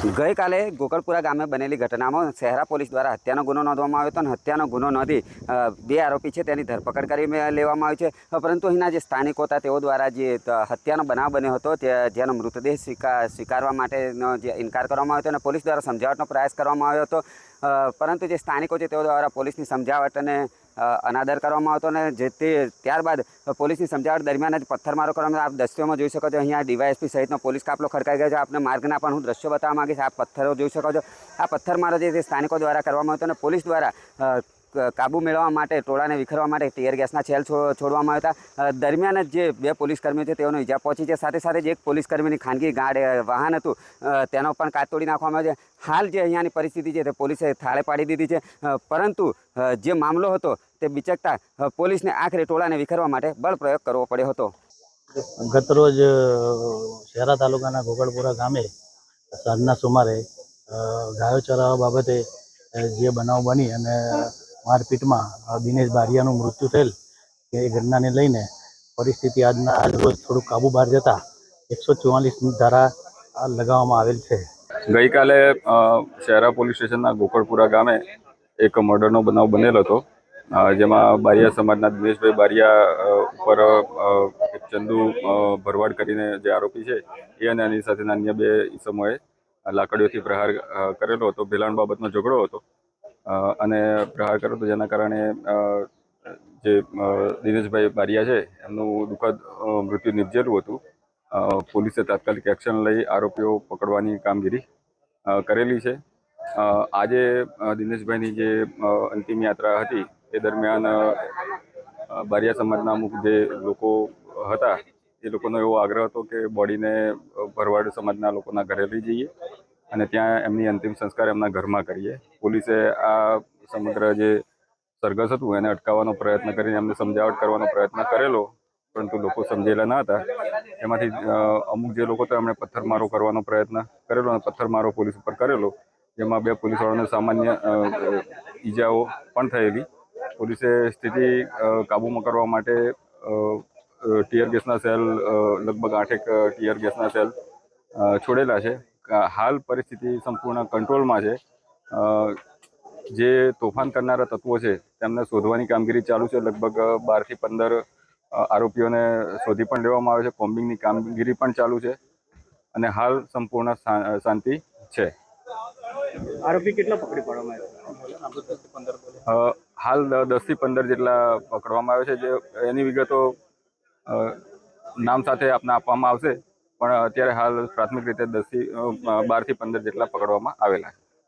ગઈકાલે ગોકળપુરા ગામે બનેલી ઘટનામાં શહેરા પોલીસ દ્વારા હત્યાનો ગુનો નોંધવામાં આવ્યો હતો અને હત્યાનો ગુનો નોંધી બે આરોપી છે તેની ધરપકડ કરી લેવામાં આવી છે. પરંતુ અહીંના જે સ્થાનિકો હતા તેઓ દ્વારા જે હત્યાનો બનાવ બન્યો હતો જેનો મૃતદેહ સ્વીકારવા માટેનો જે ઇનકાર કરવામાં આવ્યો હતો અને પોલીસ દ્વારા સમજાવટનો પ્રયાસ કરવામાં આવ્યો હતો. પરંતુ જે સ્થાનિકો છે તેઓ દ્વારા પોલીસની સમજાવટ અને અનાદર કરવામાં આવતો અને ત્યારબાદ પોલીસની સમજાવટ દરમિયાન જ પથ્થરમારો કરવામાં. આપ દ્રશ્યોમાં જોઈ શકો છો, અહીંયા ડીવાયએસપી સહિતનો પોલીસ કાફલો ખડકાઈ ગયો છે. આપને માર્ગના પણ હું દ્રશ્યો બતાવવા માંગીશ. આ પથ્થરો જોઈ શકો છો. આ પથ્થરમારો જે સ્થાનિકો દ્વારા કરવામાં આવ્યો હતો અને પોલીસ દ્વારા કાબુ મેળવવા માટે, ટોળાને વિખરવા માટે ટીયર ગેસના છેલ છોડવામાં આવ્યા હતા. દરમિયાન જ જે બે પોલીસકર્મીઓ છે તેઓનો ઈજા પહોંચી છે. સાથે સાથે જ એક પોલીસકર્મીની ખાનગી વાહન હતું તેનો પણ કાચ તોડી નાખવામાં આવ્યો છે. હાલ જે અહીંયાની પરિસ્થિતિ છે તે પોલીસે થાળે પાડી દીધી છે. પરંતુ જે મામલો હતો તે બિચકતા પોલીસને આખરે ટોળાને વિખરવા માટે બળ પ્રયોગ કરવો પડ્યો હતો. ગતરોજ શહેરા તાલુકાના ગોકળપુરા ગામે સાંજના સુમારે ગાયો ચરાવવા બાબતે જે બનાવ બની અને મારપીટમાં દિનેશ બારિયાનું મૃત્યુ થયેલ એ ઘટનાને લઈને પરિસ્થિતિ આજ રોજ થોડુંક કાબુ બહાર જતા 144 ધારા લગાવવામાં આવેલ છે. ગઈકાલે શહેરા પોલીસ સ્ટેશનના ગોકળપુરા ગામે એક મર્ડરનો બનાવ બનેલો હતો, જેમાં બારિયા સમાજના દિનેશભાઈ બારિયા ઉપર એક ચંદુ ભરવાડ કરીને જે આરોપી છે એ અને એની સાથેના અન્ય બે ઈસમોએ લાકડીઓથી પ્રહાર કરેલો હતો. ભેલાણ બાબતનો ઝઘડો હતો અને પ્રહાર કર્યો હતો, જેના કારણે જે દિનેશભાઈ બારિયા છે એમનું દુઃખદ મૃત્યુ નિપજેલું હતું. પોલીસે તાત્કાલિક એક્શન લઈ આરોપીઓ પકડવાની કામગીરી કરેલી છે. આજે દિનેશભાઈની જે અંતિમ યાત્રા હતી એ દરમિયાન બારિયા સમાજના અમુક જે લોકો હતા એ લોકોનો એવો આગ્રહ હતો કે બોડીને ભરવાડ સમાજના લોકોના ઘરે લઈ જઈએ અને ત્યાં એમની અંતિમ સંસ્કાર એમના ઘરમાં કરીએ. પોલીસે આ સમગ્ર જે સરઘસ હતું એને અટકાવવાનો પ્રયત્ન કરીને એમને સમજાવટ કરવાનો પ્રયત્ન કરેલો, પરંતુ લોકો સમજેલા ન હતા. એમાંથી અમુક જે લોકો તો એમણે પથ્થરમારો કરવાનો પ્રયત્ન કરેલો અને પથ્થરમારો પોલીસ ઉપર કરેલો, જેમાં બે પોલીસવાળાને સામાન્ય ઈજાઓ પણ થયેલી. પોલીસે સ્થિતિ કાબૂમાં કરવા માટે ટીયર ગેસના સેલ, લગભગ 8 ટીયર ગેસના સેલ છોડેલા છે. હાલ પરિસ્થિતિ સંપૂર્ણ કંટ્રોલમાં છે. જે તોફાન કરનારા તત્વો છે તેમને શોધવાની કામગીરી ચાલુ છે. લગભગ 12 થી 15 આરોપીઓને શોધી પણ લેવામાં આવે છે. કોમ્બિંગની કામગીરી પણ ચાલુ છે અને હાલ સંપૂર્ણ શાંતિ છે. આરોપી કેટલા પકડી પાડવામાં આવ્યા? હાલ 10 થી 15 જેટલા પકડવામાં આવે છે. જે એની વિગતો નામ સાથે આપને આપવામાં આવશે, પણ અત્યારે હાલ પ્રાથમિક રીતે 12 થી 15 જેટલા પકડવામાં આવેલા છે.